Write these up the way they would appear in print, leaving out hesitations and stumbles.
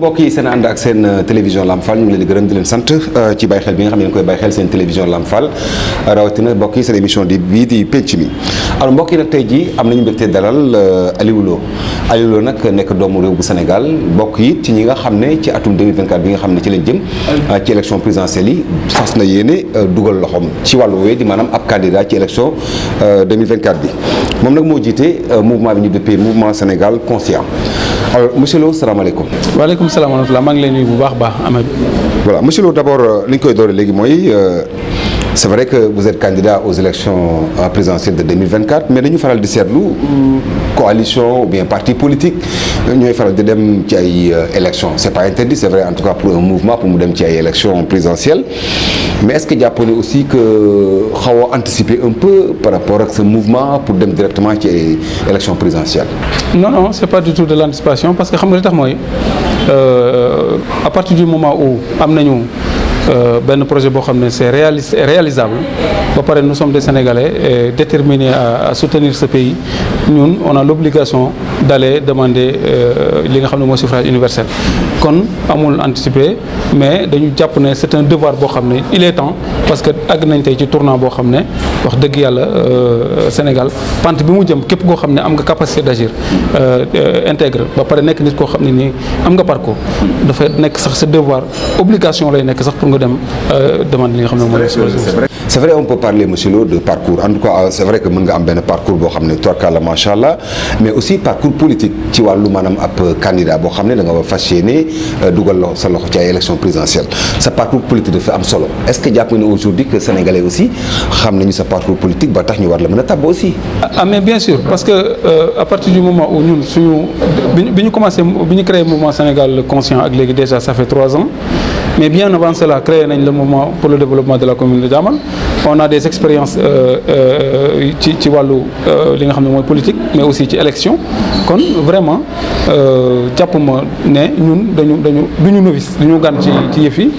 mbokk yi seen ànd ak seen télévision Lamp Fall ñu ngi leen di gërëm di leen sant ci bàyyi xel bi nga xam ne koy bàyyi xel seen télévision Lamp Fall rawatina mbokk yi seen émission bii di penc mi. alors mbokk yi nag tey jii am nañu mbégte dalal Aliou Lo nag nekk doomu réew bu Sénégal bokk yi ci ñi nga xam ne ci atum 2024 bi nga xam ne ci lañ jëm ci élection présidentielle yi fas na yéene dugal loxoom ci wàllu woowee di maanaam ab candidat ci élection 2024 bi moom nag moo jiite mouvement bi ñu dëppee mouvement Sénégal conscient. alors monsieur Lo salaamaaleykum. waaleykum salaam wa rahmatulah maa ngi leen nuyu bu baax Amadou. voilà monsieur Lo d'abord li ñu koy doore léegi mooy c'est vrai que vous êtes candidat aux élections présidentielles de 2024 mais dañu faral di seetlu coalition ou bien parti politique ñooy faral di dem ci ay élections c'est pas interdit c'est vrai en tout cas pour un mouvement pour mu dem ci ay élections présidentielles mais est-ce que jàppoo ne aussi que xaw a anticiper un peu par rapport ak ce mouvement pour dem directement ci ay élections présidentielles. non c'est pas du tout de l'anticipation parce que xam nga li tax mooy à partir du moment où am nañu benn projet boo xam ne c'est réalisable ba pare nous sommes des Sénégalais déterminés à soutenir ce pays ñun on a l'obligation d'aller demander li nga xam ne mooy suffrage universel kon amul anticiper mais dañu jàpp ne c'est un devoir boo xam ne il est temps parce que àgg nañ tey ci tournant boo xam ne wax dëgg yàlla Sénégal pente bi mu jëm képp koo xam ne am nga capacité d'agir intègre ba pare nekk nit koo xam ne nii am nga parcours dafay nekk sax sa devoir obligation lay nekk sax pour nga dem demande li nga xam ne mooy c'est vrai on peut parler monsieur Lo de parcours en tout cas c'est vrai que mën nga am benn parcours boo xam ne tubarkalla macha allah mais aussi parcours politique ci wàllu maanaam ab candidat boo xam ne da nga war fas yéene dugal sa loxo ci ay élection présidentielle sa parcours politique dafa am solo est-ce que jàpp nga ne aujourd'hui que sénégalais aussi xam nañu sa parcours politique ba tax ñu war la mën a tabb aussi. mais bien sûr parce que à partir du moment où ñun suñu bi ñu commencé bi ñu créé mouvement Sénégal conscient ak léegi déjà ça fait 3 ans. mais bien avant cela créé nañ le mouvement pour le développement de la commune de Diamane on a des expériences ci wàllu li nga xam ne mooy politique mais aussi ci élection kon vraiment jàpp ma ne ñun duñu novice duñu gan ci yëf yi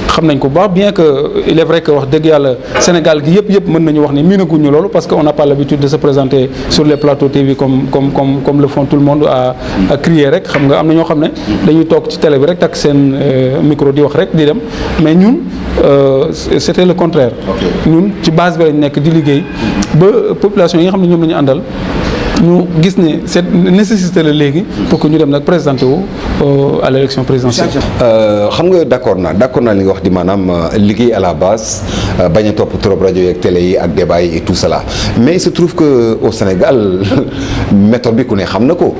xam nañ ko baax bien que il est vrai que wax dëgg yàlla Sénégal gi yëpp mën nañu wax ne miinaguñu loolu parce que on n'a pas l'habitude de se présenter sur les plateaux TV comme le font tout le monde à crier rek xam nga am na ñoo xam ne dañuy toog ci télé bi rek takk seen micro di wax rek di dem mais ñun c'était le contraire. ñun ci base bi lañ nekk di liggéey ba population yi nga xam ne ñoom la ñu àndal ñu gis ne cette nécessité la léegi pour que ñu dem nag présenter wu à l'élection présidentielle. xam nga d'accord naa li nga wax di maanaam liggéey à la base bañ a topp trop rajo yi ak télé yi ak débat yi et tout cela mais il se trouve que au Sénégal méthode bi ku ne xam na ko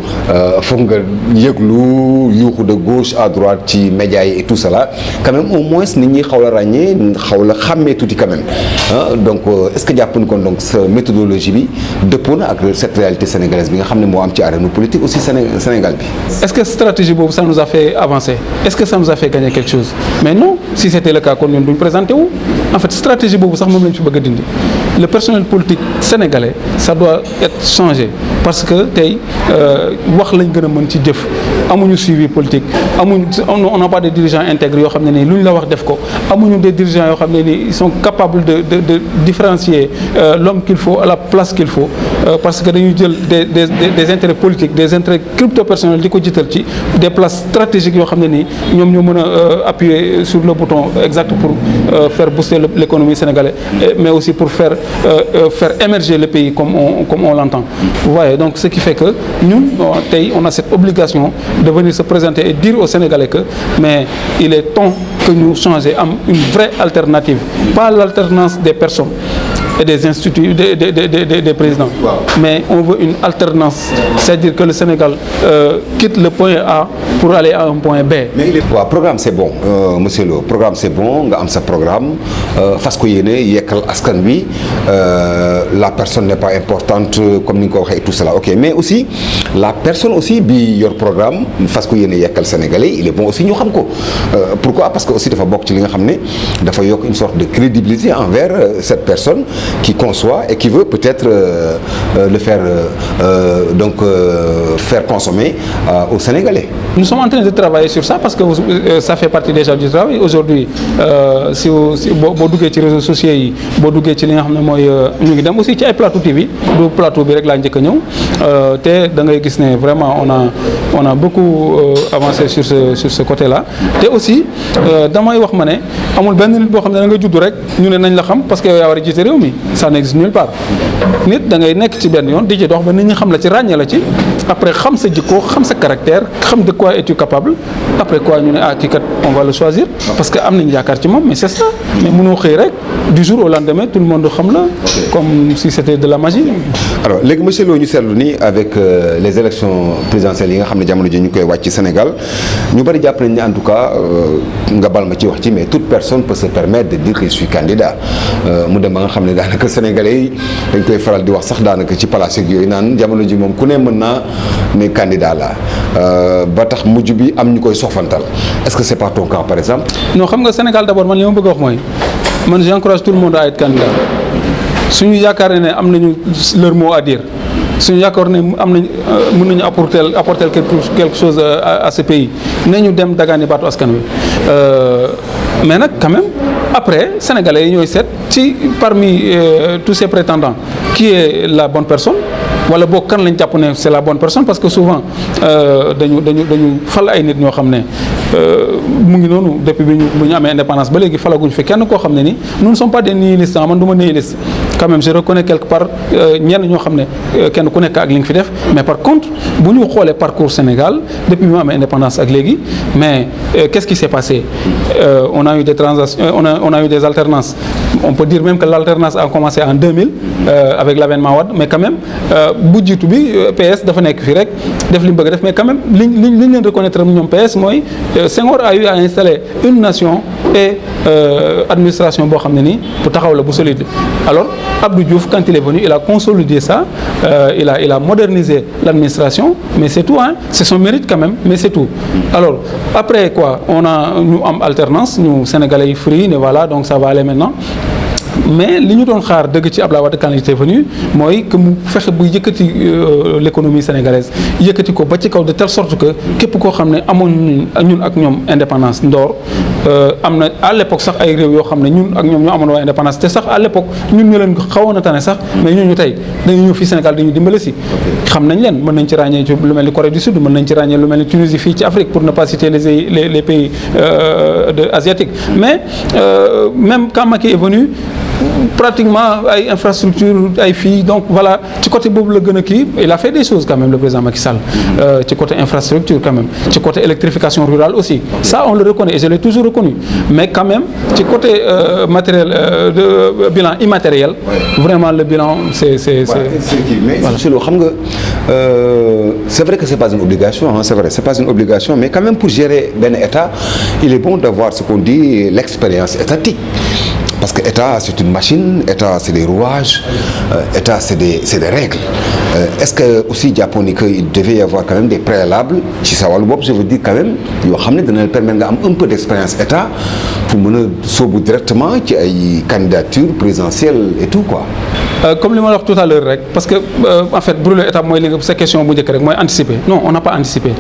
foog nga yëglu yuuxu de gauche à droite ci médias yi et tout cela quand même au moins nit ñi xaw la ràññee xaw la xàmmee tuuti quand même donc est-ce que jàpp ni kon donc sa méthodologie bi dëppoo na ak cette réalité sénégalaise bi nga xam ne moo am ci arène politique aussi Sénégal bi. Est-ce que stratégie boobu ça nous a fait avancer? Est-ce que ça nous a fait gagner quelque chose? Mais non, si c'était le cas kon ñun duñ présenté wu. En fait stratégie boobu sax moom lañ fi bëgg a dindi. Le personnel politique sénégalais ça doit être changé parce que tey wax lañ gën a mën ci jëf amuñu suivi politique on n'a pas de dirigeants intègres yoo xam ne nii lu ñu la wax def ko amuñu des dirigeants yoo xam ne nii ils sont capables de différencier l'homme qu'il faut à la place qu'il faut parce que dañuy jël des intérêts politiques des intérêts crypto-personnels di ko jiital ci des places stratégiques yoo xam ne nii ñoom ñoo mën a appuyer sur le bouton exact pour faire booster l'économie sénégalaise mais aussi pour faire émerger le pays comme on l'entend. Vous voyez donc ce qui fait que ñun tey on a cette obligation de venir se présenter et dire aux Sénégalais que mais il est temps que ñu changer am une vraie alternative pas l'alternance des personnes et des instituts des présidents mais on veut une alternance c'est-à-dire que le Sénégal quitte le point A pour aller à un point B. mais waaw programme c'est bon monsieur Lo programme c'est bon nga am sa programme fas ko yéene yekkal askan wi la personne n'est pas importante comme ni nga ko waxee tout cela ok mais aussi la personne aussi bi yor programme fas ko yéene yekkal sénégalais il est bon aussi ñu xam ko pourquoi parce que aussi dafa bokk ci li nga xam ne dafa yokk une sorte de crédibilité envers cette personne qui conçoit et qui veut peut-être le faire faire consommer aux Sénégalais. Nous sommes en train de travailler sur ça parce que ça fait partie déjà du travail aujourd'hui si boo duggee ci réseaux sociaux yi boo duggee ci li nga xam ne mooy ñu ngi dem aussi ci ay plateau TV du plateau bi rek laa njëkk a ñëw te da ngay gis ne vraiment on a on a beaucoup avancé sur ce côté-là te aussi damay wax ma ne amul benn nit boo xam ne da nga judd rek ñu ne nañ la xam parce que yow yaa war a jiite réew mi ça n'existe nulle part nit da ngay nekk ci benn yoon di ci dox ba nit ñi xam la ci ràññee la ci après xam sa jikko xam sa caractère xam de quoi es-tu capable après quoi ñu ne kii kat on va le choisir parce que am nañu yaakaar ci moom mais c'est ça mais mënoo xëy rek du jour au lendemain tout le monde xam la comme si c'était de la magie. alors léegi monsieur Lo ñu seetlu ni avec les élections présidentielles yi nga xam ne jamono ji ñu koy wàcc ci Sénégal ñu bari jàpp nañ ne en tout cas nga bal ma ci wax ci mais toute personne peut se permettre de dire que je suis candidat mu dem ba nga xam ne daanaka sénégalais yi dañ koy faral di wax sax daanaka ci palaas yeeg yooyu naan jamono ji moom ku ne mën naa ne candidat la ba tax mujj bi am ñu koy sofantal est-ce que c'est pas ton cas par exemple. non xam nga Sénégal d'abord man li ma bëgg a wax mooy man j'encourage tout le monde à être candidat suñu yaakaar ne am nañu leur mot à dire suñu yaakaar ne am nañ mën nañu apporter quelque chose à ce pays nañu dem dagaani baatu askan wi mais nag quand même après sénégalais yi ñooy seet ci parmi tous ces prétendants qui est la bonne personne wala boog kan lañ jàpp ne c'est la bonne personne parce que souvent dañu fal ay nit ñoo xam ne mu ngi noonu depuis bu ñu amee indépendance ba léegi falaguñ fi kenn koo xam ne ni nous ne sommes pas des nihilistes man du ma nihiliste quand même je reconnais quelque part ñenn ñoo xam ne kenn ku nekk ak li nga fi def mais par contre bu ñu xoolee parcours Sénégal depuis bi mu amee indépendance ak léegi mais qu'est-ce qui s'est passé on a eu des transactions on a eu des alternances on peut dire même que l'alternance a commencé en 2000 avec l'avènement Wade mais quand même bu jiitu bi PS dafa nekk fii rek def li mu bëgg def mais quand même liñ leen reconnaître ñoom PS mooy Senghor a eu à installer une nation et administration boo xam ne nii bu taxaw la bu solide alors Abdou Diouf quand il est venu il a consolidé ça il a modernisé l'administration mais c'est tout hein c'est son mérite quand même mais c'est tout alors après quoi ñu am alternance ñu sénégalais yi free ne voilà donc ça va aller maintenant mais li ñu doon xaar dëgg ci Abdoulaye Wade quand il était venu mooy que mu fexe bu yëkkati l'économie sénégalaise yëkkati ko ba ci kaw de telle sorte que képp koo xam ne amoon ñun ak ñoom indépendance ndoor am na à l'époque sax ay réew yoo xam ne ñun ak ñoom ñoo amoon waa indépendance te sax à l'époque ñun ñu leen xawoon a tane sax mais ñooñu tey dañu ñëw fii Sénégal dañu dimbale si xam nañ leen mën nañ ci ràññee ci lu mel ni Corée du Sud mën nañ ci ràññee lu mel ni Tunisie fii ci Afrique pour ne pas citer les pays asiatiques mais même quand Macky est venu pratiquement ay infrastructure ay fii donc voilà ci côté boobu la gën a kii il a fait des choses quand même le président Macky Sall ci côté infrastructure quand même ci côté électrification rurale aussi ça on le reconnaît et je l'ai toujours reconnu mais quand même ci côté matériel de bilan immatériel vraiment le bilan c'est mais monsieur Lo xam nga c'est vrai que c'est pas une obligation hein, c'est vrai c'est pas une obligation mais quand même pour gérer benn État il est bon d'avoir ce qu'on dit l'expérience étatique. Parce que État c'est une machine, État c'est des rouages, État c'est des règles. Est-ce que aussi jàppoon ni que il devait y avoir quand même des préalables ci sa wàllu bopp je veux dire quand même yoo xam ne dana la permettre nga am un peu d'expérience État pour mën a sóobu directement ci ay candidature présidentielle et tout quoi. Comme li ma la wax tout à l'heure rek parce que en fait brûler étape mooy li nga sa question bu njëkk rek mooy anticiper non on n'a pas anticipé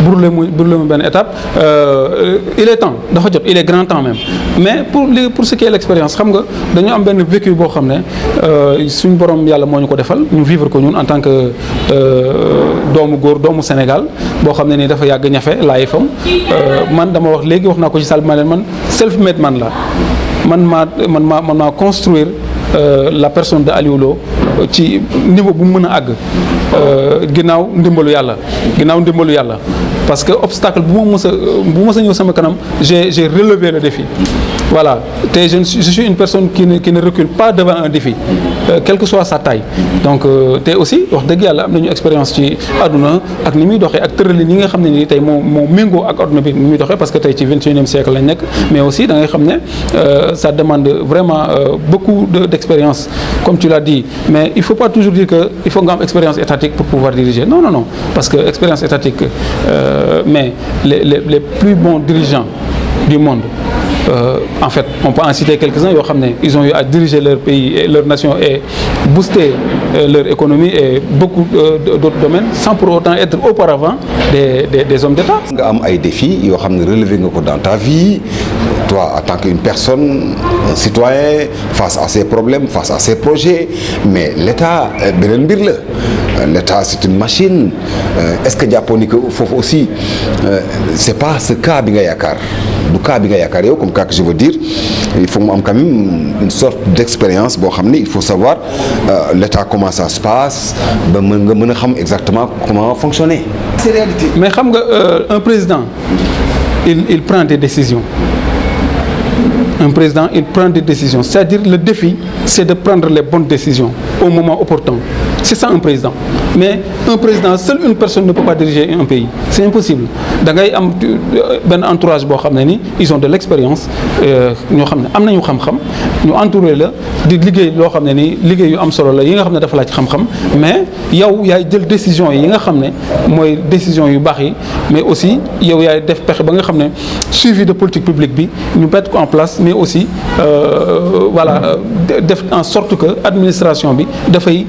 brûler mu benn étape il est temps dafa jot il est grand temps même mais pour ce qui est l'expérience xam nga dañu am benn vécu boo xam ne suñu borom yàlla moo ñu ko defal ñu vivre ko ñun en tant que doomu góor doomu Sénégal boo xam ne nii dafa yàgg ñafe laay fam man dama wax léegi wax naa ko ci salle bi ma leen man self-made man la man maa construire la personne de Aliou Lo ci niveau bu mu mën a àgg ginnaaw ndimbalu yàlla parce que obstacle bu ma mës a ñëw sama kanam j'ai relevé le défi voilà te je suis une personne qui ne recule pas devant un défi quelle que soit sa taille donc te aussi wax dëgg yàlla am nañu expérience ci àdduna ak ni muy doxee ak tëralin yi nga xam ne nii tey moo méngoo ak àdduna bi ni muy doxee parce que tey ci 21e siècle lañ nekk mais aussi da ngay xam ne ça demande vraiment beaucoup d'expérience comme tu l'as dit mais il faut pas toujours dire que il faut nga am expérience étatique pour pouvoir diriger non parce que expérience étatique mais les plus bons dirigeants du monde en fait on peut en citer quelques-uns yoo xam ne ils ont eu à diriger leur pays et leur nation et booster leur économie et beaucoup d'autres domaines sans pour autant être auparavant des hommes d'État. nga am ay défis yoo xam ne relevé nga ko dans ta vie toi en tant qu'une personne un citoyen face à ses problèmes face à ses projets mais l'État beneen mbir la l'État c'est une machine est-ce que jàppoon ni que foofu aussi c'est pas ce cas bi nga yaakaar du cas bi nga yaakaar yow comme cas que je veux dire il faut mu am quand même une sorte d'expérience boo xam ne il faut savoir l'État comment ça se passe ba nga mën a xam exactement comment fonctionner. C'est réalité. Mais xam nga un président il prend des décisions. Un président, il prend des décisions. C'est-à-dire le défi, c'est de prendre les bonnes décisions au moment opportun. C'est ça un président. Mais un président, seule une personne ne peut pas diriger un pays. C'est impossible. Da ngay am benn entourage boo xam ne ni ils ont de l'expérience ñoo xam ne am nañu xam-xam ñu entouré la di liggéey loo xam ne ni liggéey yu am solo la yi nga xam ne dafa laaj xam-xam mais yow yaay jël décision yi nga xam ne mooy décision yu baax yi mais aussi yow yaay def pexe ba nga xam ne suivi de politique publique bi ñu mettre ko en place mais aussi voilà def en sorte que administration bi dafay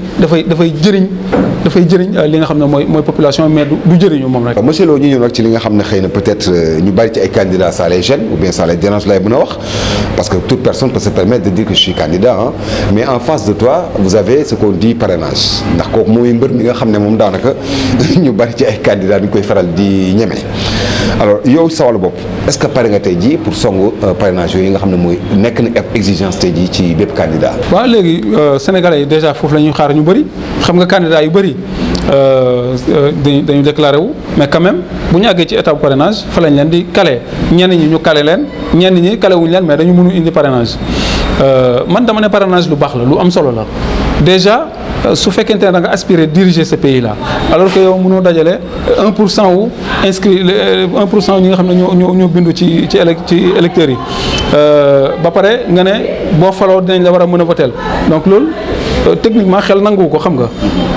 jëriñ li nga xam ne mooy population mais du jëriñu moom rek. monsieur Lo ñu ñëw nag ci li nga xam ne xëy na peut-être ñu bari ci ay candidats ça les gêne ou bien ça les dérange lay mën a wax parce que toute personne peut se permettre de dire que je suis candidat hein mais en face de toi vous avez ce qu'on dit parrainage ndax kooku mooy mbër mi nga xam ne moom daanaka ñu bari ci ay candidats ñu koy faral di ñeme. alors yow sa wàllu bopp est-ce que pare nga tey jii pour songu parrainage yooyu nga xam ne mooy nekk na exigence tey jii ci bépp candidat. waaw léegi Sénégalais yi déjà foofu la ñuy xaar ñu bëri xam nga candidat yu bëri dañu déclaré wu mais quand même bu ñu àggee ci étape parrainage fa lañ leen di calé ñenn ñi ñu calé leen ñenn ñi calé wuñu leen mais dañu mënu indi parrainage man dama ne parrainage lu baax la lu am solo la déjà. su fekkente ne da nga aspirer diriger ce pays là alors que yow mënoo dajale 1% wu inscrit 1% ñi nga xam ne ñoo bindu ci électeurs yi ba pare nga ne boo faloo dinañ la war a mën a voter donc loolu techniquement xel nangu ko xam nga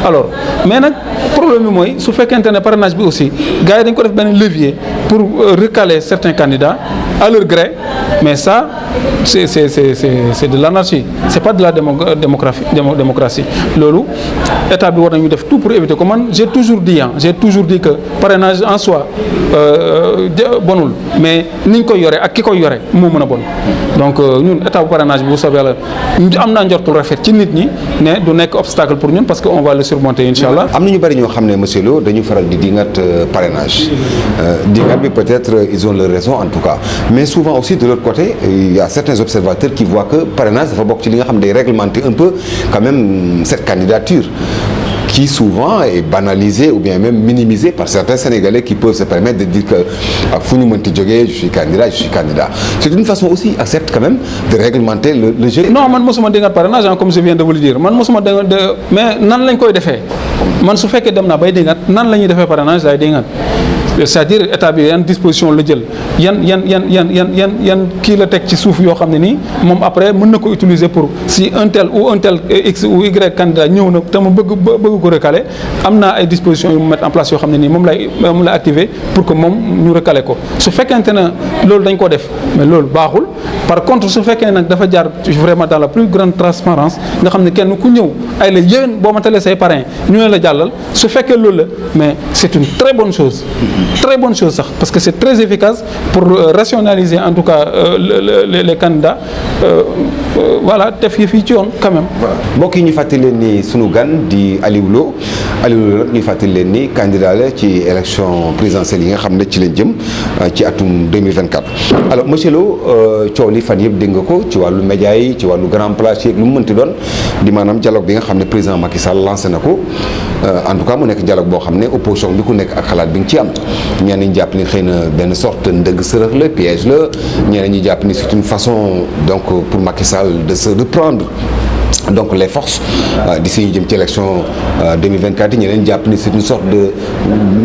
alors mais nag problème bi mooy su fekkente ne parrainage bi aussi gars yi dañ ko def benn levier pour recaler certains candidats à leur gré mais ça c'est de l'anarchie c'est pas de la démocratie loolu état bi war nañu def tout pour éviter ko man j'ai toujours dit que parrainage en soi bonul mais ni ñu koy yore ak ki koy yore moo mën a bon donc ñun état bu parrainage bi bu soobee yàlla am naa njortul rafet ci nit ñi ne du nekk obstacle pour ñun parce que on va le surmonter incha allah. am na ñu bari ñoo xam ne monsieur Lo dañu faral di dingat parrainage dingat bi peut-être ils ont leur raison en tout cas mais souvent aussi de l'autre côté il y a certains observateurs qui voient que parrainage dafa bokk ci li nga xam ne day réglementer un peu quand même cette candidature qui souvent est banalisée ou bien même minimisée par certains Sénégalais qui peuvent se permettre de dire que fu ñu mënti jógee je suis candidat c'est une façon aussi accepte quand même de réglementer le jeu. non man mosuma dingat parrainage comme je viens de vous le dire man mosuma dingat mais nan lañ koy defee man su fekkee dem naa bay dingat nan la ñuy defee parrainage laay dingat c'est-à-dire état bi yan disposition la jël yan kii la teg ci suuf yoo xam ne nii moom après mën na ko utiliser pour si un tel x ou y candidat ñëw na te mu bëgg ko recaler am naa ay dispositions yu mu mettre en place yoo xam ne nii moom lay activer pour que moom ñu recaler ko su fekkente ne loolu dañ ko def mais loolu baaxul par contre su fekkee nag dafa jaar vraiment dans la plus grande transparence nga xam ne kenn ku ñëw ay la yéen boo ma talee say parrain ñu ne la jàllal su fekkee loolu la mais c'est une très bonne chose sax parce que c'est très efficace pour rationaliser en tout cas les candidats voilà def yi fii ci yoon quand même. mbokk yi ñu fàttali leen ni sunu gan di Aliou Lo nag ñu fàttali leen ni candidat la ci élection présidentielle yi nga xam ne ci lañ jëm ci atum 2024. alors monsieur Lo coow li fan yëpp dégg nga ko ci wàllu média yi ci wàllu grand place yi lu mu mënti doon di maanaam dialogue bi nga xam ne président Macky Sall lancé na ko en tout cas mu nekk dialogue boo xam ne opposition bi ku nekk ak xalaat bi nga ci am. ñenn ñi jàpp ni xëy na benn sorte ndëgg sërëx la piège la ñeneen ñi jàpp ni c'est une façon donc pour Macky Sall de se reprendre donc les forces d'ici ñu jëm ci élection 2024 yi ñeneen jàpp ni c'est une sorte de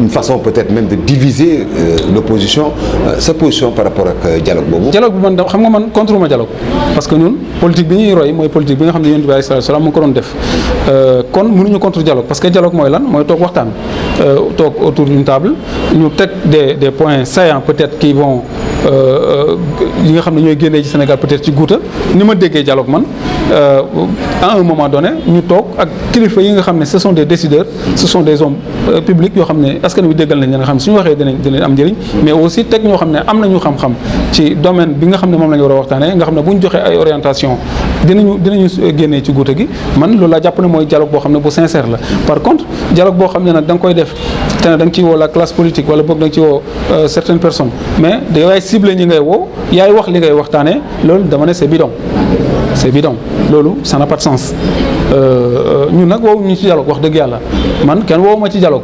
une façon peut-être même de diviser l'opposition sa position par rapport ak dialogue boobu. dialogue bi man xam nga man contre ma dialogue parce que ñun politique bi ñuy roy mooy politique bi nga xam ne Yonent bi sallallahu alayhi wasallam mu ngi ko doon def kon mënuñu contre dialogue parce que dialogue mooy lan mooy toog waxtaan toog autour d'une table ñu teg des points saillants peut-être qui vont yi nga xam ne ñooy génnee ci Sénégal peut-être ci guuta ni ma déggee dialogue man à un moment donné ñu toog ak kilifa yi nga xam ne ce sont des décideurs ce sont des hommes publics yoo xam ne askan wi déggal nañ nga xam ne suñu waxee dinañ am njëriñ mais aussi teg ñoo xam ne am nañu xam-xam ci domaine bi nga xam ne moom la ñu war a waxtaanee nga xam ne bu ñu joxee ay orientation dinañu génnee ci guute gi man loolu laa jàpp ne mooy dialogue boo xam ne bu sincère la. par contre dialogue boo xam ne nag da nga koy def te ne da nga ciy woo la classe politique wala boog da nga ci woo certaines personnes mais da yaay ciblé ñi ngay woo yaay wax li ngay waxtaanee loolu dama ne c'est bidon loolu ça n'a pas de sens ñun nag woowu ñu ci dialogue wax dëgg yàlla man kenn woowu ma ci dialogue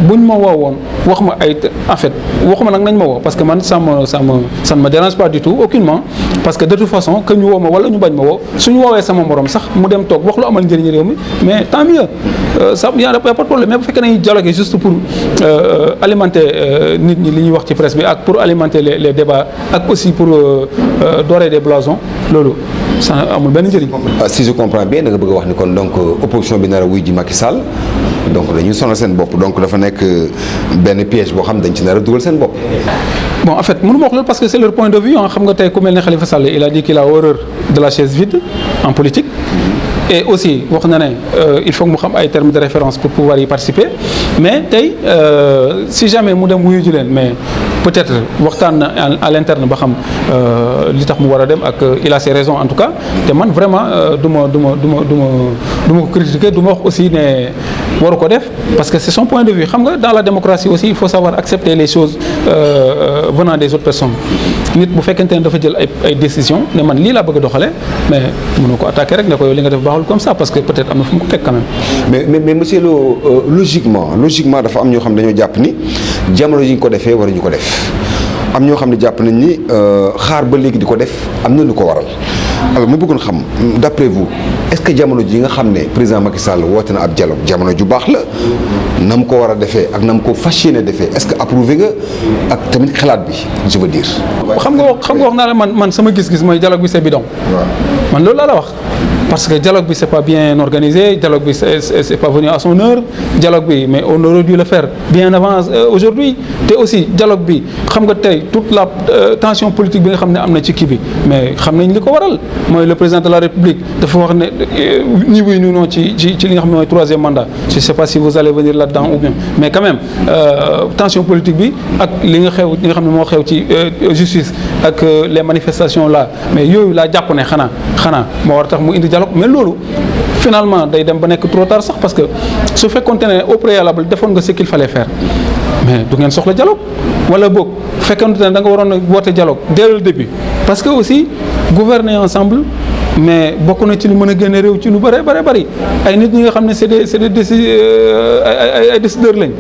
buñ ma woo woon wax ma ay en fait waxuma nag nañ ma woo parce que man ça ne me dérange pas du tout aucunement parce que de toute façon que ñu woo ma wala ñu bañ ma woo suñu woowee sama morom sax mu dem toog wax lu amal njëriñ réew mi mais tant mieux ça y a pas de problème mais bu fekkee nañu dialoguer juste pour alimenter nit ñi li ñuy wax ci presse bi ak pour alimenter les débats ak aussi pour dorer des blasons loolu ça amul benn njëriñ. si je comprends bien da nga bëgg a wax ni kon donc opposition bi nar a wuy ji Macky Sall donc dañuy sonal seen bopp donc dafa nekk benn piège boo xam dañ ci nar a dugal seen bopp. bon en fait mënu ma wax loolu parce que c'est leur point de vue xam nga tey ku mel ne Khalifa Sall il a dit qu'il a horreur de la chaise vide en politique. et aussi wax na ne il faut que mu xam ay termes de référence pour pouvoir y participer mais tey si jamais mu dem wuyu ji leen mais peut-être waxtaan na à l'interne ba xam li tax mu war a dem ak il a ses raisons en tout cas te man vraiment du ma ko critiquer du ma wax aussi ne waru ko def parce que c'est son point de vue xam nga dans la démocratie aussi il faut savoir accepter les choses venant des autres personnes nit bu fekkente ne dafa jël ay décisions ne man lii laa bëgg a doxalee mais mënu ko attaquer rek ne ko yow li nga def baaxul comme ça parce que peut-être am na fu mu ko teg quand même. mais monsieur Lo logiquement dafa am ñoo xam dañoo jàpp ni jamono yi ñu ko defee waruñu ko def am ñoo xam ne jàpp nañ ni xaar ba léegi di ko def am na lu ko waral alors mu bëggoon xam d'après vous est-ce que jamono ji nga xam ne président Macky Sall woote na ab dialogue jamono ju baax la na mu ko war a defee ak na mu ko fas yéene defee est-ce que approuvé nga ak tamit xalaat bi je veux dire. xam nga wax naa la man sama gis-gis mooy dialogue bi c'est bidon. man loolu laa la wax. parce que dialogue bi c'est pas bien organisé dialogue bi c'est pas venu à son heure dialogue bi mais on aurait dû le faire bien avant aujourd'hui te aussi dialogue bi xam nga tey toute la tension politique bi nga xam ne am na ci kii bi mais xam nañ li ko waral mooy le président de la République dafa wax ne ni oui ni non ci li nga xam ne mooy troisième mandat je sais pas si vous allez venir là-dedans ou bien mais quand même tension politique bi ak li nga xam ne moo xew ci justice ak les manifestations là mais yooyu laa jàpp ne xanaa moo war tax mu indi dialogue mais loolu finalement day dem ba nekk trop tard sax parce que su fekkoonte ne au préalable defoon nga ce qu'il fallait faire mais du ngeen soxla dialogue wala boog fekkoonte ne da nga waroon a woote dialogue dès le début parce que aussi gouverner ensemble mais bokk na ci lu mën a génne réew ci lu bëri ay nit ñi nga xam ne c'est des ay décideurs lañ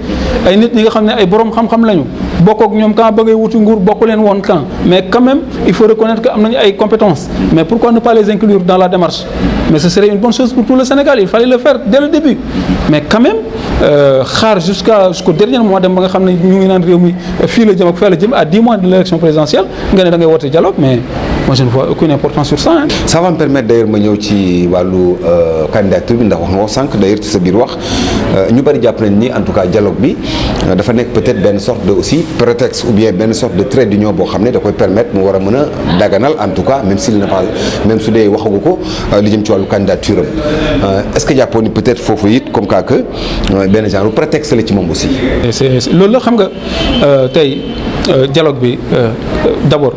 ay nit ñi nga xam ne ay borom xam-xam lañu bokk ak ñoom quand ba ngay wuti nguur bokk leen woon quand mais quand même il faut reconnaître que am nañu ay compétences mais pourquoi ne pas les inclure dans la démarche mais ce serait une bonne chose pour tout le Sénégal il fallait le faire dès le début mais quand même xaar jusqu'au dernier mois dem ba nga xam ne ñu ngi naan réew mi fii la jëm ak fee la jëm à 10 mois de l'élection présidentielle nga ne da ngay woote dialogue mais moi je ne vois aucune importance sur ça hein. Ça va me permettre d'ailleurs ma ñëw ci wàllu candidature bi ndax wax nga ko sànq d'ailleurs ci sa biir wax ñu bari jàpp nañ ni en tout cas dialogue bi dafa nekk peut-être benn sorte de aussi prétexte ou bien benn sorte de trait d'union boo xam ne da koy permettre mu war a mën a daganal en tout cas même s'il n'est pas même su dee waxagu ko li jëm ci wàllu candidature am est-ce que jàppoon ni peut-être foofu it comme ça que benn genre prétexte la ci moom aussi. loolu la xam nga tey dialogue bi d'abord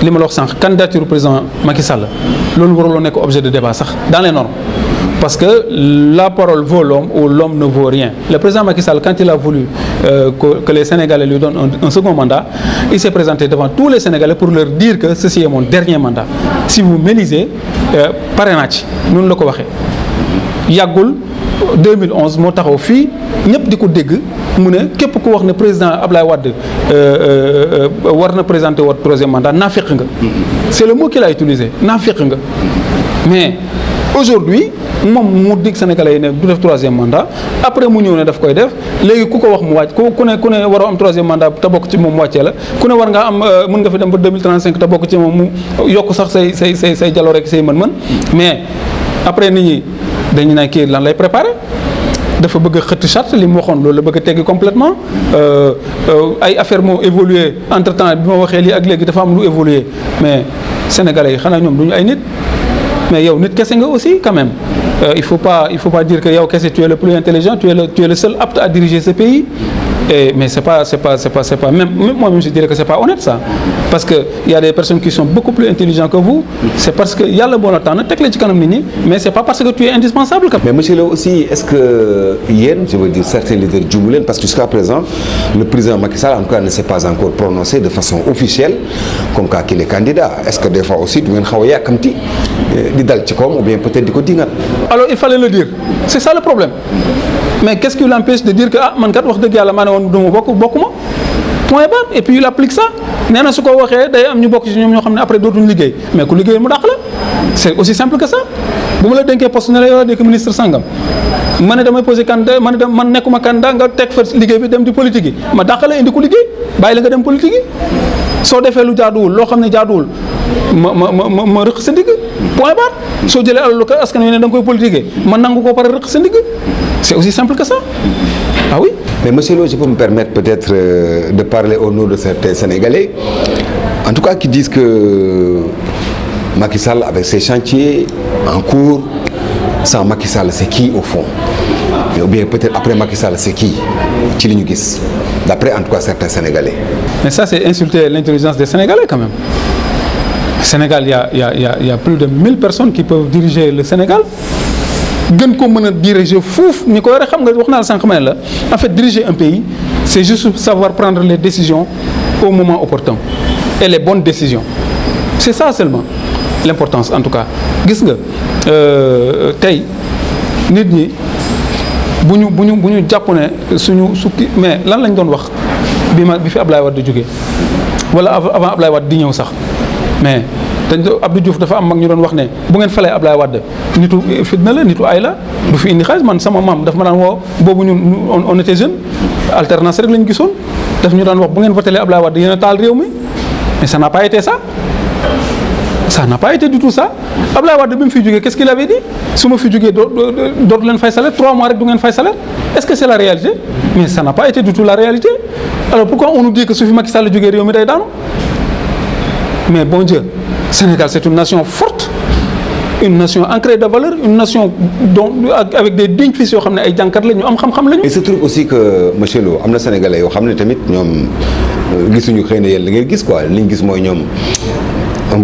li ma la wax sànq candidature président Macky Sall loolu waruloo nekk objet de débat sax dans les normes parce que la parole vaut l'homme ou l'homme ne vaut rien le président Macky Sall quand il a voulu que les Sénégalais lui donnent un second mandat il s'est présenté devant tous les Sénégalais pour leur dire que ceci est mon dernier mandat si vous m'élisez pare naa ci noonu la ko waxee yàggul 2011 moo taxaw fii ñëpp di ko dégg mu ne képp ku wax ne président Ablaye Wade war na présenter wat troisième mandat naafiq nga c'est le mot qu'il a utilisé naafiq nga mais aujourd'hui moom mu dig Sénégalais yi ne du def troisième mandat après mu ñëw ne daf koy def léegi ku ko wax mu wàcc ku ne waroo am troisième mandat te bokk ci moom mu wàccee la ku ne war nga am mën nga fi dem ba 2035 te bokk ci moom mu yokk sax say jalo rek say mën-mën mais après nit ñi dañu naan kii lan lay préparer dafa bëgg a xëtt charte li mu waxoon loolu la bëgg a teggi complètement ay affaire moo évolué entre temps bi ma waxee lii ak léegi dafa am lu évolué mais sénégalais yi xanaa ñoom duñu ay nit mais yow nit kese nga aussi quand même il faut pas dire que yow kese tu es le plus intelligent tu es le seul apte à diriger ce pays Mais c'est pas même moi-même je dirais que c'est pas honnête ça, parce que il y a des personnes qui sont beaucoup plus intelligentes que vous. C'est parce que yàlla boo la tànn teg la ci kanam nit ñi, mais c'est pas parce que tu es indispensable. Mais monsieur Lo aussi, est-ce que yéen, je veux dire certains leaders juumu leen, parce que jusqu'à présent le président Macky Sall en tout cas ne s'est pas encore prononcé de façon officielle comme quoi qu'il est candidat. Est-ce que des fois aussi du ngeen xaw a yàkkamti di dal ci kawam ou bien peut-être di ko dingat? Alors il fallait le dire, c'est ça le problème. Mais qu'est-ce qui l'empêche de dire que ah man kat wax dëgg yàlla maa ne woon du ma bokkuma point barre, et puis il applique ça. nee na su ko waxee day am ñu bokk ci ñoom ñoo xam ne après dootuñu liggéey, mais ku liggéey mu dàq la. C'est aussi simple que ça. bu ma la dénkee poste ne la yow nekk ministre sangam ma ne damay posé candidat man nekkuma candidat nga teg fa liggéey bi dem di politique yi ma dàq la indi ku liggéey bàyyi la nga dem politique yi. soo defee lu jaaduwul loo xam ne jaaduwul ma rëq sa ndigg point barre. soo jëlee alalu ko askan wi ne da nga koy politiquer ma nangu ko pare rëq sa ndigg. C'est aussi simple que ça. Ah oui. Mais monsieur Lo, je peux me permettre peut-être de parler au nom de certains Sénégalais, en tout cas qui disent que Macky Sall avec ses chantiers en cours, sans Macky Sall c'est qui au fond? Ou bien peut-être après Macky Sall c'est qui ci li ñu gis, d'après en tout cas certains Sénégalais. Mais ça c'est insulter l'intelligence des Sénégalais quand même. Au Sénégal, il y a plus de 1000 personnes qui peuvent diriger le Sénégal. gën ko mën a diriger fuuf ni ko war a xam nga wax naa la sànq ma ne la en fait diriger un pays c'est juste savoir prendre les décisions au moment opportun et les bonnes décisions. C'est ça seulement l'importance en tout cas. Gis nga tey nit ñi bu ñu jàpp ne suñu sukki mais lan lañ doon wax bi fi Ablaye Wade di jógee wala avant Ablaye Wade di ñëw sax mais Abdou Diouf dafa am mag ñu doon wax ne bu ngeen falee Ablaye Wade nitu fitna la nitu ay la du fi indi xaalis. Man sama maam daf ma daan woo boobu ñun on était jeune alternance rek lañu gisoon daf ñu daan wax bu ngeen votelee Ablaye Wade yéen a taal réew mi mais ça n'a pas été ça. Ça n'a pas été du tout ça. Ablaye Wade bi mu fi jógee qu'est-ce qu'il avait dit? su ma fi jógee dootu leen fay salaire 3 mois rek du ngeen fay salaire. Est-ce que c'est la réalité? Mais ça n'a pas été du tout la réalité. Alors pourquoi on nous dit que su fi Macky Sall jógee réew mi day daanu? Mais bon Dieu, Sénégal c'est une nation forte, une nation ancrée de valeur, une nation avec des dignes fils yoo xam ne ay jànkat la ñu am xam-xam la ñu. Il se trouve aussi que monsieur Lo am na Sénégalais yoo xam ne tamit ñoom gisuñu xëy na yéen li ngeen gis quoi li ñu gis mooy ñoom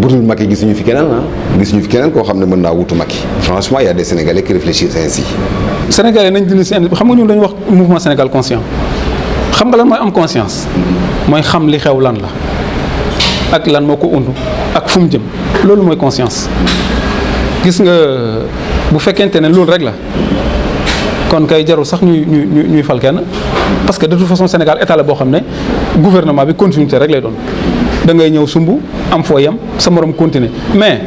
budul Macky gisuñu fi keneen gisuñu fi keneen koo xam ne mën naa wutu Macky. Franchement il y a des Sénégalais qui réfléchissent ainsi. Sénégalais nañ dindi seen xam nga ñun dañu wax mouvement Sénégal conscient xam nga lan mooy am conscience mooy xam li xew lan la. ak lan moo ko undu ak fu mu jëm loolu mooy conscience. Gis nga bu fekkente ne loolu rek la kon kay jarul sax ñuy fal kenn parce que de toute façon Sénégal état la boo xam ne gouvernement bi continuité rek lay doon da ngay ñëw sumb am foo yem sa morom continuer. Mais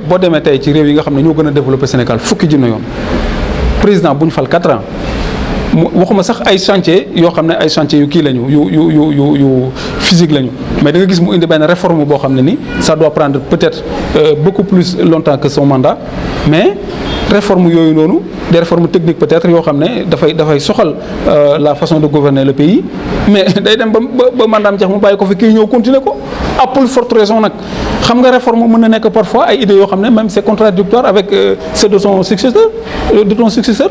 boo demee tey ci réew yi nga xam ne ñoo gën a développé Sénégal fukki junne yoon président bu ñu fal 4 ans. waxuma sax ay chantier yoo xam ne ay chantier yu kii lañu yu physique lañu mais da nga gis mu indi benn réforme boo xam ne ni ça doit prendre peut-être beaucoup plus longtemps que son mandat mais réforme yooyu noonu des réformes techniques peut-être yoo xam ne dafay soxal la façon de gouverner le pays mais day dem ba mandaam jeex mu bàyyi ko fi kii ñëw continuer ko à plus forte raison nag xam nga réforme mën na nekk parfois ay idées yoo xam ne même c'est contradictoire avec ceux de son successeur de ton successeur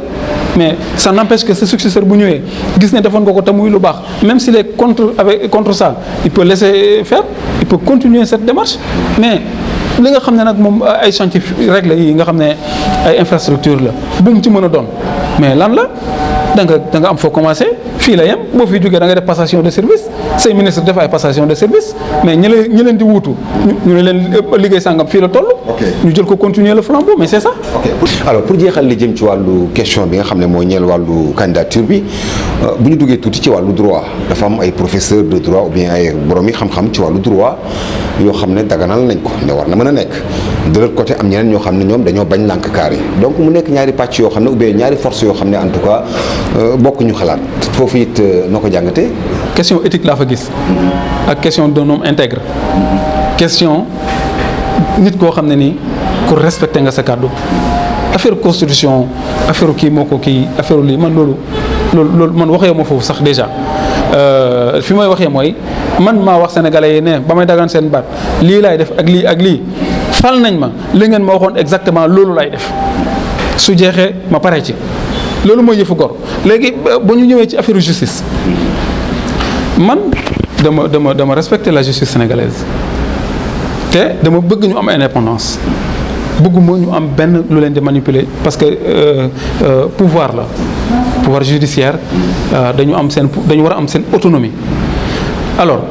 mais ça n'empêche que ce successeur bu ñëwee gis ne defoon nga ko te muy lu baax même s'il est contre ça il peut laisser faire il peut continuer cette démarche. Mais li nga xam ne nag moom ay chantier règle yi nga xam ne ay infrastructure la bu mu ci mën a doon mais lan la da nga am foo commencé fii la yem boo fi jógee da nga def passation de service say ministre def ay passation de service mais ñi leen di wuutu ñu ne leen liggéey sàngam fii la toll. ñu jël ko continuer le flambeau mais c'est ça. Alors pour jeexal li jëm ci wàllu question bi nga xam ne moo ñeel wàllu candidature bi bu ñu duggee tuuti ci wàllu droit dafa am ay professeurs de droit ou bien ay borom yi xam-xam ci wàllu droit yoo xam ne daganal nañ ko ne war na mën a nekk de l'autre côté am ñeneen ñoo xam ne ñoom dañoo bañ lànk kaar yi donc mu nekk ñaari pàcc yoo xam ne ou bien ñaari force yoo xam ne en tout cas bokk ñu xalaat foofu it noo ko jàngatee. question éthique laa fa gis ak question d'un homme intègre question nit koo xam ne nii ku respecté nga sa kàddu affaire constitution affaire kii moo ko kii affaire lii man loolu man waxee ma foofu sax déjà fi may waxee mooy man maa wax sénégalais yi ne ba may dagaan seen baat lii laay def ak lii fal nañ ma li ngeen ma waxoon exactement loolu laay def su jeexee ma pare ci loolu mooy yëfu gor. léegi ba ñu ñëwee ci affaire justice man dama respecter la justice sénégalaise te dama bëgg ñu am indépendance bëgguma ñu am benn lu leen di manipuler parce que pouvoir la pouvoir judiciaire dañu war a am seen autonomie. alors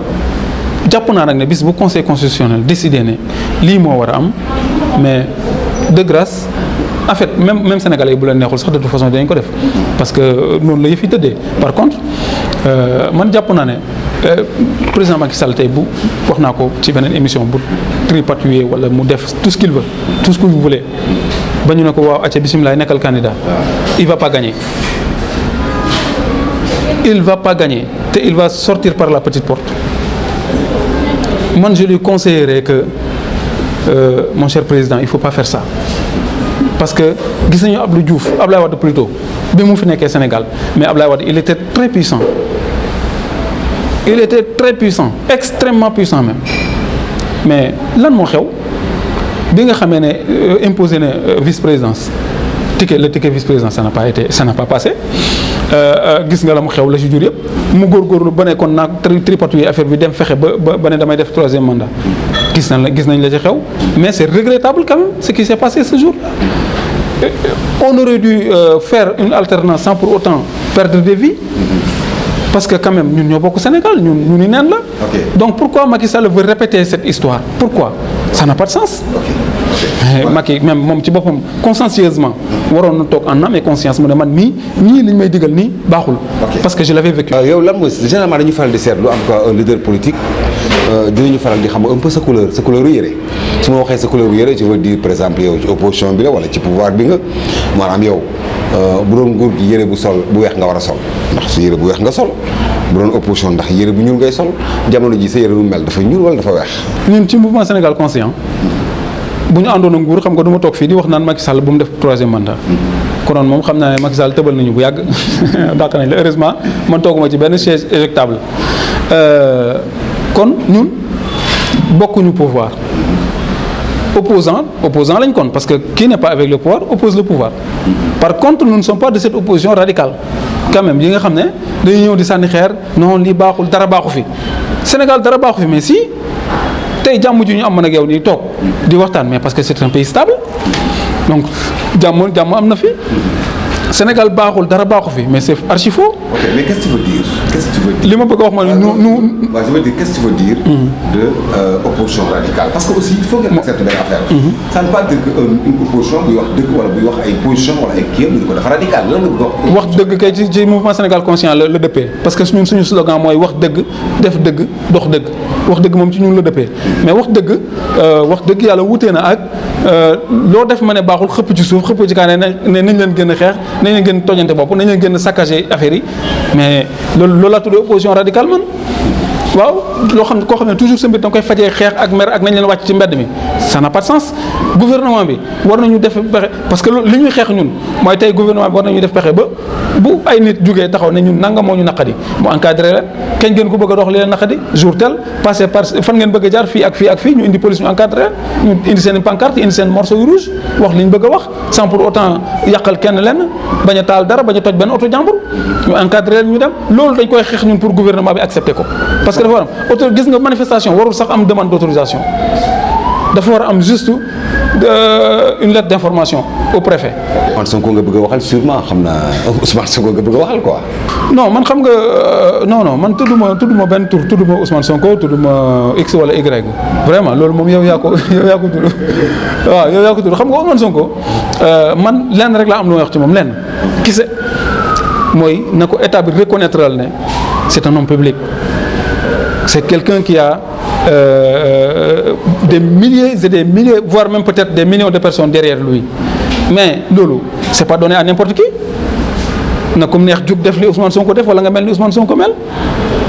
jàpp naa nag ne bis bu conseil constitutionnel décidé ne lii moo war a am mais de grâce en fait même sénégalais yi bu leen neexul sax de toute façon dañ ko def parce que noonu la yëf yi tëddee. par contre man jàpp naa ne président Macky Sall tey bu wax naa ko ci beneen émission bu tripatouiller wala mu def tout ce qu'il veut tout ce que vous voulez ba ñu ne ko waaw acca bisimilah nekkal candidat il va pas gagner. il va pas gagner te il va sortir par la petite porte. man je lui conseillerais que mon cher président il faut pas faire ça parce que gis nañu Abdoulaye Wade plutôt bi mu fi nekkee Sénégal mais Abdoulaye Wade il était très puissant extrêmement puissant même mais lan moo xew bi nga xamee ne imposé na vice-présidence le ticket vice-présidence ça n'a pas passé gis nga la mu xew la ci jur yëpp mu góorgóorlu ba ne kon naa tripatouiller affaire bi dem fexe ba ne damay def 3e mandat gis nañ la ci xew mais c'est regrettable quand même ce qui s'est passé ce jour-là. On aurait dû faire une alternance sans pour autant perdre des vies parce que quand même ñun ñoo bokk Sénégal ñun ni neen la. Donc pourquoi Macky Sall veut répéter cette histoire? Pourquoi? Ça n'a pas de sens. Macky même moom ci boppam consciencieusement waroon na toog en âme et conscience mu ne man ñii li ñu may digal nii baaxul. parce que je l'avais vécu. yow lan mooy généralement dañu faral di seetlu en tout cas un leader politique dinañu faral di xam un peu sa couleur yére su ma waxee sa couleur yére je veux dire par exemple yow ci opposition bi la wala ci pouvoir bi nga maanaam yow bu doon nguur gi yére bu weex nga war a sol ndax su yére bu weex nga sol. bu doon opposition ndax yére bu ñuul ngay sol jamono ji sa yére nu mel dafa ñuul wala dafa weex. ñun ci mouvement Sénégal conscient bu ñu àndoon ak nguur xam nga du ma toog fii di wax naan Macky Sall bu mu def 3e mandat. konoon moom xam naa ne Macky Sall tëbal nañu bu yàgg dàq nañ la heureusement man tooguma ci benn chaise éjectable kon ñun bokkuñu pouvoir opposant lañ kon parce que qui n'est pas avec le pouvoir oppose le pouvoir. par contre nous ne sommes pas de cette opposition radicale. quand même yi nga xam ne dañuy ñëw di sànni xeer non lii baaxul dara baaxu fi Sénégal dara baaxu fi mais si tey jàmm ju ñu am man ak yow nii toog di waxtaan mais parce que c'est un pays stable donc jàmm am na fi Sénégal baaxul dara baaxu fi mais c'est archi faux. ok mais qu'est-ce que tu veux dire li ma bëgg a wax mooy nous. je veux dire qu'est-ce que tu veux dire. de opposition radicale parce que aussi il faut ngeen accepter benn affaire. ça ne veut pas dire que une opposition buy wax dëgg wala buy wax ay position wala ay kii yëpp ko dafa radical lan nga bëgg a wax dëgg kay ci mouvement Sénégal conscient la dëppee parce que ñun suñu slogan mooy wax dëgg def dëgg dox dëgg wax dëgg moom ci ñun la dëppee mais wax dëgg yàlla wutee na ak loo def ma ne baaxul xëpp ci suuf xëpp ci kaa ne nañ leen gën a xeex nañ leen gën tojante bopp nañ leen gën a saccager affaire yi mais loolu laa tuddee opposition radicale man waaw loo xam ne koo xam ne toujours sa mbir da nga koy fajee xeex ak mer ak nañ leen wàcc ci mbedd mi ça n'a pas de sens gouvernement bi war nañu def pexe parce que li ñuy xeex ñun mooy tey gouvernement bi war nañu def pexe ba bu ay nit jugee taxaw ne ñun nanga moo ñu naqadi mu encadré leen kenn ngeen ko bëgg a dox li leen naqadi jour tel passé par fan ngeen bëgg a jaar fii ak fii ñu indi police ñu encadré leen ñu indi seen i pancarte indi seen morceau yu rouge wax li ñu bëgg a wax sans pour autant yàqal kenn lenn bañ a taal dara bañ a toj benn oto jàmbur ñu encadré leen ñu dem loolu dañ koy xeex ñun pour gouvernement bi accepter ko parce que dafa war am gis nga manifestation warul sax am demande d'autorisation dafa war a am juste une lettre d'information au préfet. Ousmane Sonko nga bëgg a waxal sûrement xam naa Ousmane Sonko nga bëgg a waxal quoi. non man xam nga non man tudduma benn tur tudduma Ousmane Sonko tudduma X wala Y vraiment loolu moom yow yaa ko tudd waaw yow yaa ko tudd xam nga Ousmane Sonko man lenn rek laa am lu may wax ci moom lenn kese mooy na ko état bi reconnaître ne c'est un homme public. C'est quelqu'un qui a des milliers et des milliers, voire même peut-être des millions de personnes derrière lui. Mais loolu c'est pas donné à n'importe qui. Na comme neex jug def li Ousmane Sonko def wala nga mel ni Ousmane Sonko mel.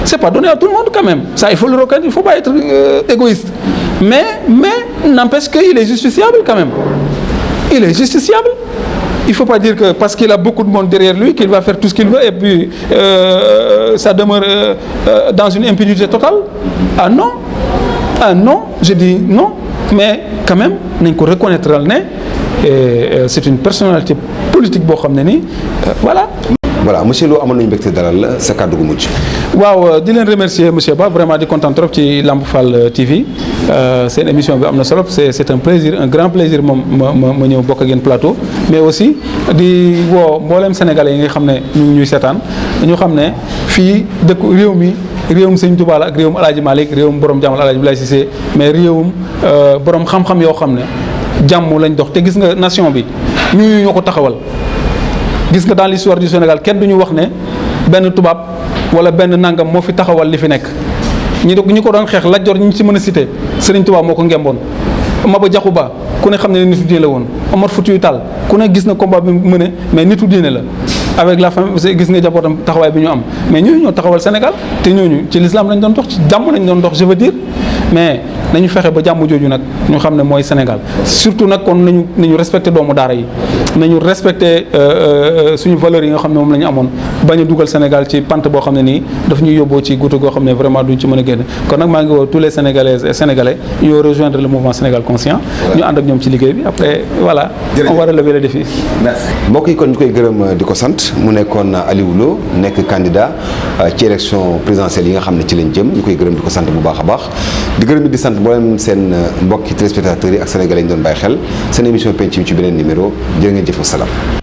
C'est pas donné à tout le monde quand même. Ça il faut le reconnaître, il faut pas être égoïste. Mais n'empêche qu'il est justiciable quand même. Il est justiciable. Il ne faut pas dire que parce qu'il a beaucoup de monde derrière lui qu'il va faire tout ce qu'il veut et puis ça demeure dans une impunité totale. Ah non, je dis non. Mais quand même nañ ko reconnaître ne et c'est une personnalité politique boo xam ne nii voilà. voilà monsieur Lo amoon nañu mbégte dalal sa kàddu gu mujj. waaw di leen remercier monsieur Ba vraiment di kontaan trop ci Lamp Fall TV seen émission bi am na solo c'est un plaisir un grand plaisir moom ma ñëw bokk ak yéen plateau mais aussi di woo mboolem sénégalais yi nga xam ne ñu ngi ñuy seetaan ñu xam ne fii dëkku réew mi réewum Sëñ Tuubaa la ak réewum El Hadj Malick réewum borom jàmm El Hadj Abdoulaye Cissé mais réewum borom xam-xam yoo xam ne jàmm lañ dox te gis nga nation bi ñu ñoo ko taxawal. gis nga dans l'histoire du Sénégal kenn duñu wax ne benn tubaab wala benn nangam moo fi taxawal li fi nekk ñi ko doon xeex Lat Joor ñu ci mën a cité Serigne Touba moo ko ngemboon Maba Diakhou Ba ku ne xam ne nitu diine la woon Omar Foutiyou Tall ku ne gis na combat bi mu ne mais nitu diine la avec la famille gis nga jabootam taxawaay bi ñu am mais ñooñu ñoo taxawal Sénégal te ñooñu ci l'islam lañ doon dox ci jàmm lañ doon dox je veux dire mais nañu fexe ba jàmm jooju nag ñu xam ne mooy Sénégal surtout nag kon nañu respecté doomu daara yi nañu respecté suñu valeurs yi nga xam ne moom la ñu amoon bañ a dugal Sénégal ci pante boo xam ne nii daf ñuy yóbboo ci guuta goo xam ne vraiment duñ ci mën a génn kon nag maa ngi woo tous les Sénégalaises et Sénégalais ñoo rejoindre le mouvement Sénégal Conscient ñu ànd ak ñoom ci liggéey bi après voilà on va relever le défi. merci mbokk yi kon ñu koy gërëm di ko sant mu nekkoon Aliou Lo nekk candidat ci élection présidentielle yi nga xam ne ci lañ jëm ñu koy gërëm di ko sant bu baax a baax di gërëm di sant mboolem seen mbokki téléspectateurs yi ak sénégalais yi ñu doon bàyyi xel seen émission penc mi ci beneen numéro jërë ngeen jëf wa salaam